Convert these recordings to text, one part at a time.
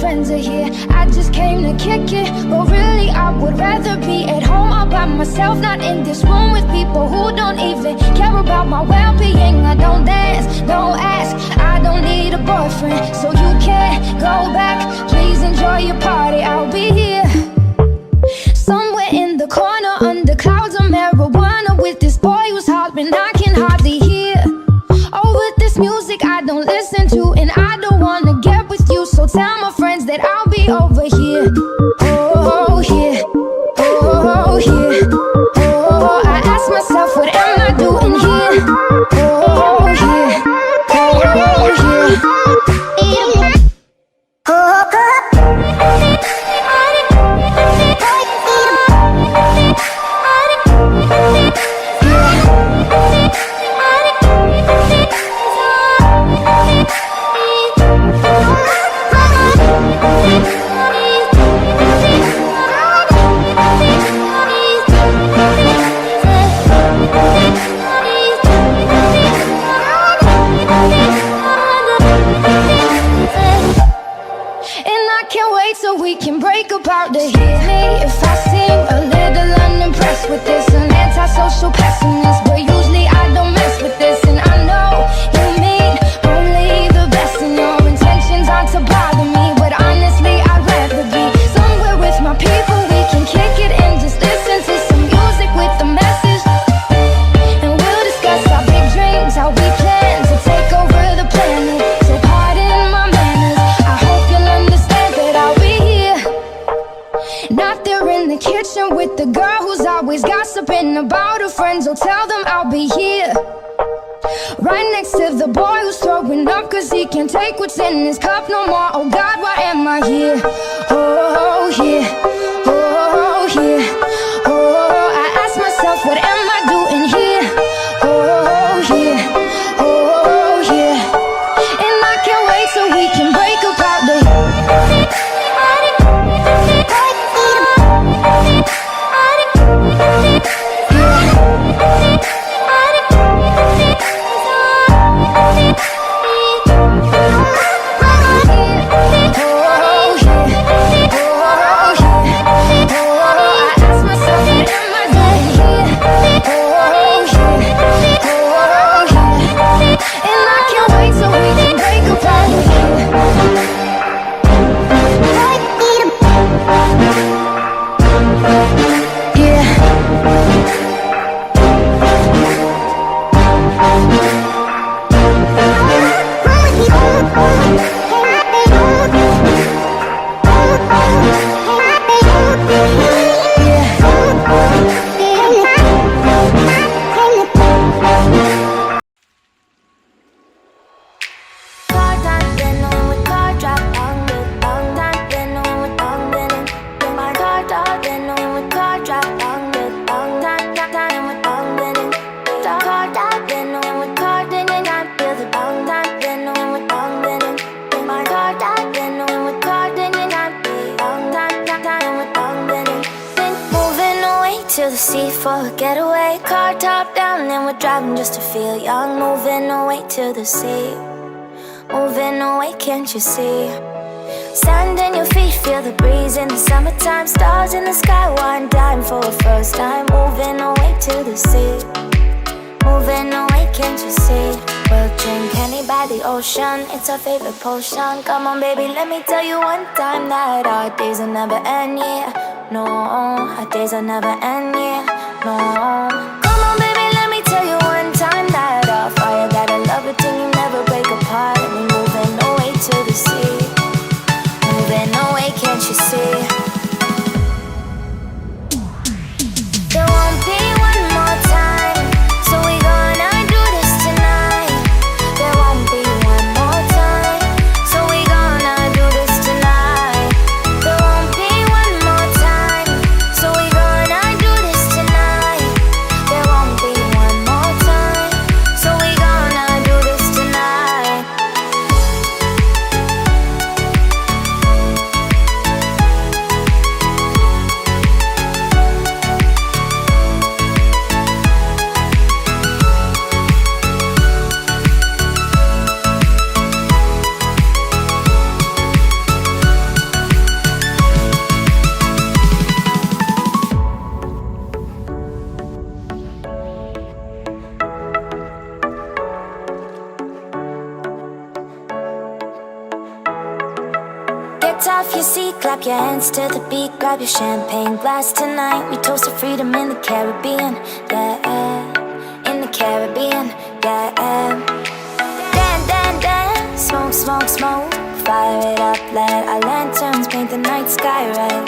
friends are here. I just came to kick it, but really I would rather be at home all by myself, not in this room with people who don't even care about my well-being. I don't dance, don't ask, I don't need a boyfriend, so you can't go back. Please enjoy your party, I'll be here somewhere in the corner under clouds of marijuana with this boy who's hollering I can hardly hear. Oh, with this music I don't listen to, and I don't wanna get with you, so tell my friends that I'll be over here. Oh, here, oh, here, oh, I ask myself, what am I doing here? Oh, here, oh, here. So we can break apart to hear me if I seem a little unimpressed with this. An antisocial pessimist, but usually I don't mess with this. And I know you mean only the best, and your intentions aren't to bother me, but honestly I'd rather be somewhere with my people. We can kick it and just listen to some music with a message, and we'll discuss our big dreams, how we plan to take over the planet. So pardon my manners, I hope you'll understand that I'll be not there in the kitchen with the girl who's always gossiping about her friends. Oh, tell them I'll be here right next to the boy who's throwing up cause he can't take what's in his cup no more. Oh God, why am I here? Oh, here, oh, here, oh, I ask myself, what am I doing here? Oh, here, oh, here, and I can't wait so we can break apart the to the sea for a getaway. Car top down and we're driving just to feel young. Moving away to the sea, moving away, can't you see? Sand in your feet, feel the breeze in the summertime. Stars in the sky, one dime for a first time. Moving away to the sea, moving away, can't you see? We'll drink honey by the ocean, it's our favorite potion. Come on baby, let me tell you one time that our days will never end, yeah. No, our days will never end, yeah. No. Come on baby, let me tell you one time that our fire got a love it till you never break apart. And we're moving away to the sea, moving away, can't you see? There won't be one more time, so we gonna do this tonight. There won't be one more time, so we gonna do this tonight. There won't be one more time, so we gonna do this tonight. off your seat, clap your hands to the beat, grab your champagne glass tonight. We toast to freedom in the Caribbean, yeah, in the Caribbean, yeah. Dance, dance, dance, smoke, smoke, smoke, fire it up, let our lanterns paint the night sky red,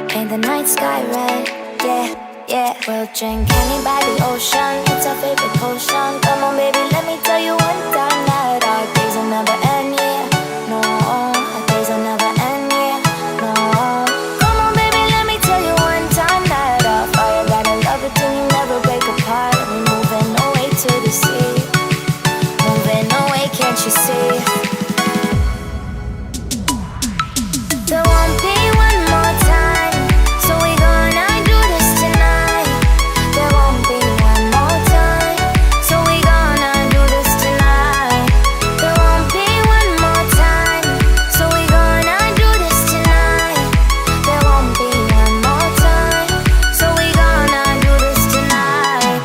paint the night sky red, yeah, yeah. We'll drink honey by the ocean, it's our favorite potion. Come on baby, let me tell you one time that our days will never end, yeah, no, our days will never end, yeah, no. Come on baby, let me tell you one time that our fire gotta love it till you never break apart. We're moving away to the sea, moving away, can't you see? There won't be one more time, so we gonna do this tonight. There won't be one more time, so we gonna do this tonight. There won't be one more time, so we gonna do this tonight. There won't be one more time, so we gonna do this tonight.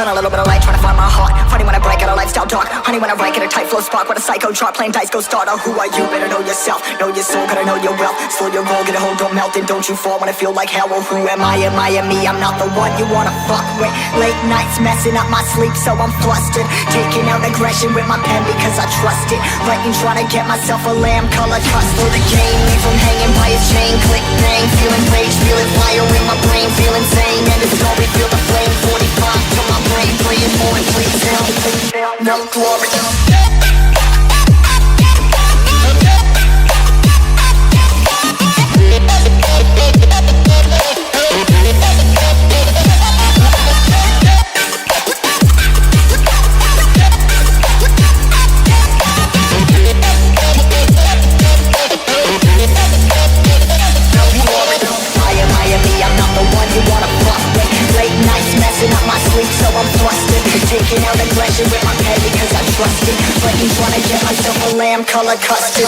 A little bit of light, trying to find my heart. Funny when I break out a lifestyle dark. Honey when I write, get a tight flow spark. With a psycho chart, playing dice, go starter. Who are you? Better know yourself, know your soul, gotta know your wealth. Slow your roll, get a hold, don't melt. And don't you fall when I feel like hell. Well, who am I? Am I me? I'm not the one you wanna fuck with. Late nights messing up my sleep, so I'm flustered. Taking out aggression with my pen because I trust it. Writing, trying to get myself a lamb color cuss for the game. Leave him hanging by his chain, click bang. Feeling rage, feeling fire in my brain, feeling sane. And it's story, feel the flame. 45 to my brain, praying for it, please tell me. No glory. I'm not the one you wanna fuck with. Late nights messing up my sleep, so I'm flustered. Taking out aggression with my pen because I trust it. Fighting, trying to get myself a lamb color custard.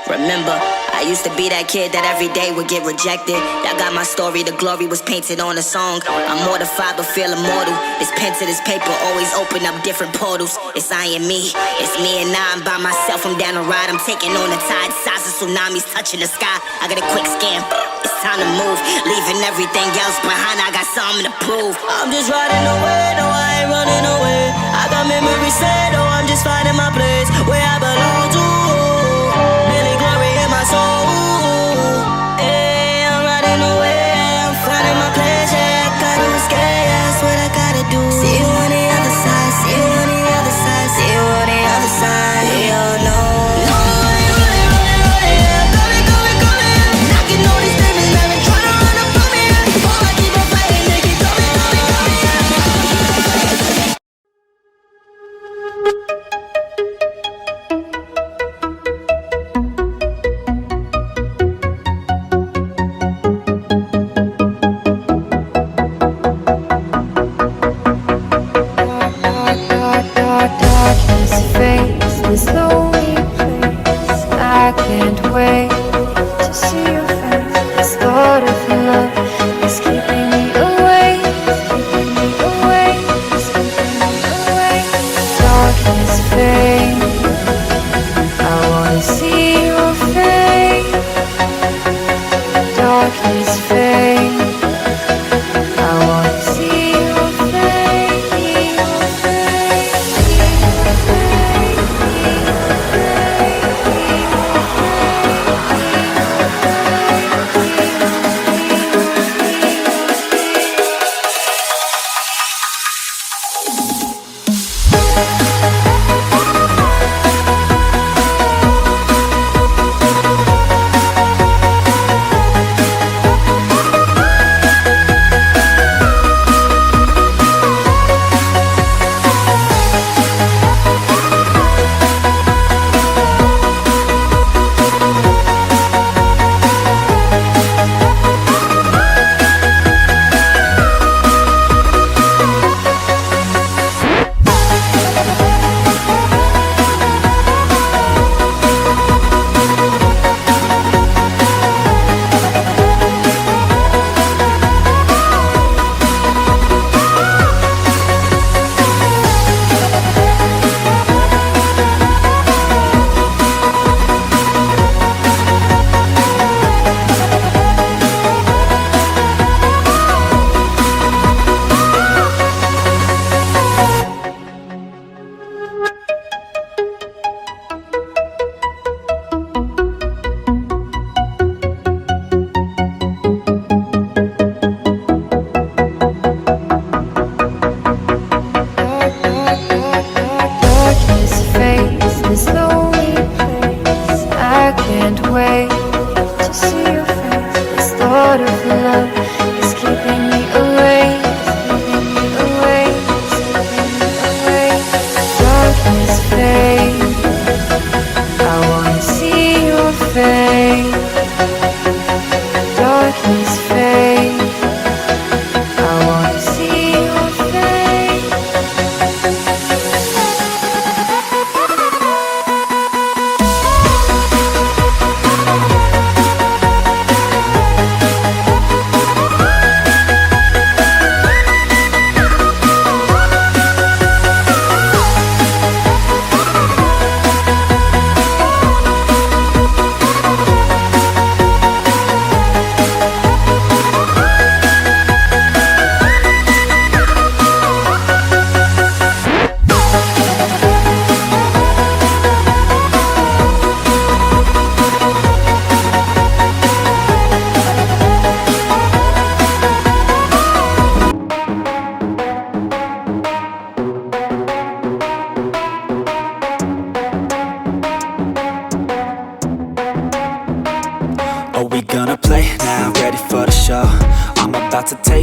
Remember, I used to be that kid that every day would get rejected. That got my story, the glory was painted on a song. I'm mortified but feel immortal. It's pen to this paper, always open up different portals. It's I and me, it's me and I'm by myself. I'm down the ride, I'm taking on the tide. Size of tsunamis touching the sky. I got a quick scan, it's time to move. Leaving everything else behind, I got something to prove. I'm just riding away, no I ain't running away. I got memories set, oh I'm just finding my place where I belong to. Really glory in my soul. Hey, I'm riding away, I'm finding my place. Yeah, I gotta escape, that's what I gotta do. See you on the other side, see you on the other side, see you on the other side. We all know.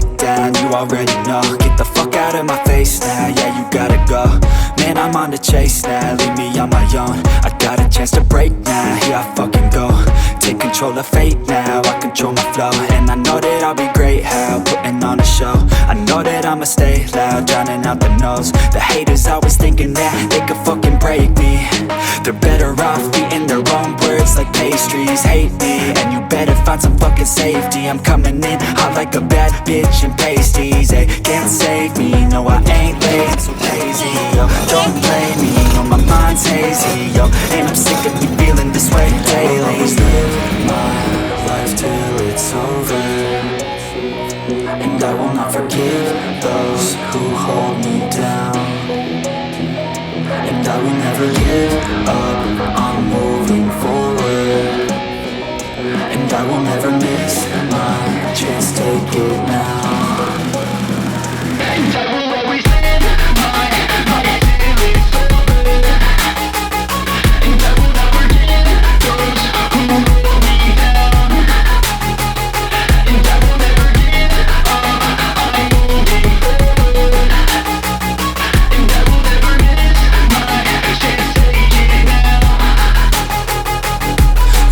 sit down, you already know. Get the fuck out of my face now, yeah, you gotta go. Man, I'm on the chase now, leave me on my own. I got a chance to break now, here I fucking go. Take control of fate now, I control my flow. And I know that I'll be great, how putting on a show. I know that I'ma stay loud, drowning out the noise. The haters always thinking that they could fucking break me. They're better off eating their own words like pastries. Hate me, and you better find some fucking safety. I'm coming in hot like a bad bitch in pasties. They can't save me, no I ain't late, so lazy, yo. Don't blame me, no my mind's hazy, yo. And I'm sick of me feeling this way daily. I'll always live my life till it's over, and I will not forgive those who hold me down. And I will never give up, I'm moving forward. And I will never miss my chance, take it now. And I will always live my life till it's over. And I will not forgive those who hold me down. And I will never give up, I'm moving forward. And I will never miss my chance, take it now.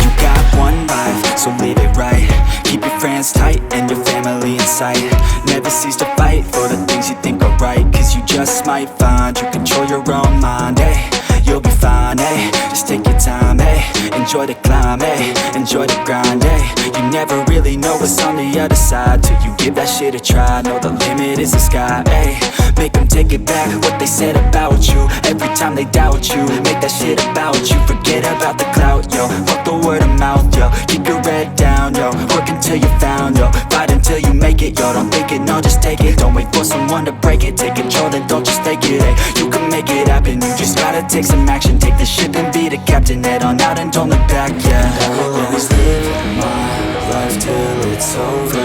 You got one life, so live it right. Keep your friends tight and your family in sight. Never cease to fight for the things you think are right, cause you just might find you control your own mind, eh? You'll be fine, eh? Just take your time, eh? Enjoy the climb, eh? Enjoy the grind, eh? You never really know what's on the other side till you give that shit a try. Know the limit is the sky, eh? Make them take it back, what they said about you. Every time they doubt you, make that shit about you. Forget about the clout, yo. Fuck the word of mouth, yo. Keep your head down, yo. Work until you're found, yo. Fight until you make it, yo. Don't think it, no, just take it. Don't wait for someone to break it. Take control, then don't just take it, eh? You can make it happen, you just gotta take some action. Take the ship and be the captain. Head on out and don't look back, yeah. I will always live my life till it's over,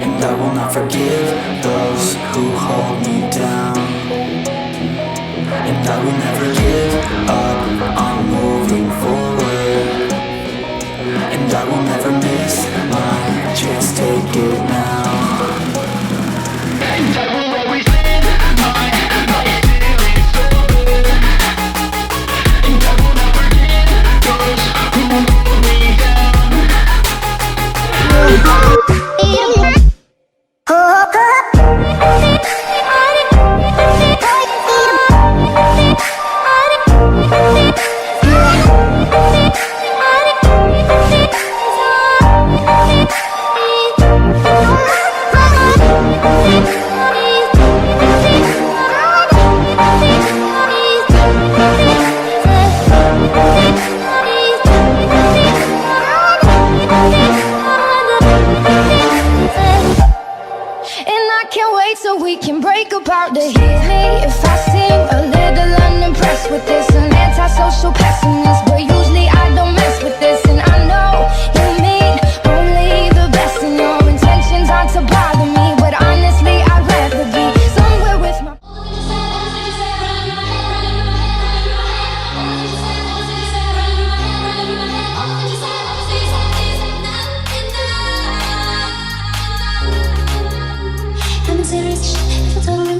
and I will not forgive those who hold me down. And I will never give up, I'm moving forward. And I will never miss my chance, take it now. And I will always live my life till it's over. And I will not forgive those who hold me down. So we can break apart to hit me if I seem a little unimpressed with this. An antisocial pessimist, but usually I don't mess with this. And I know you mean only the best, and your intentions aren't to bother me. But honestly, I'd rather be somewhere with my I'm serious, if I told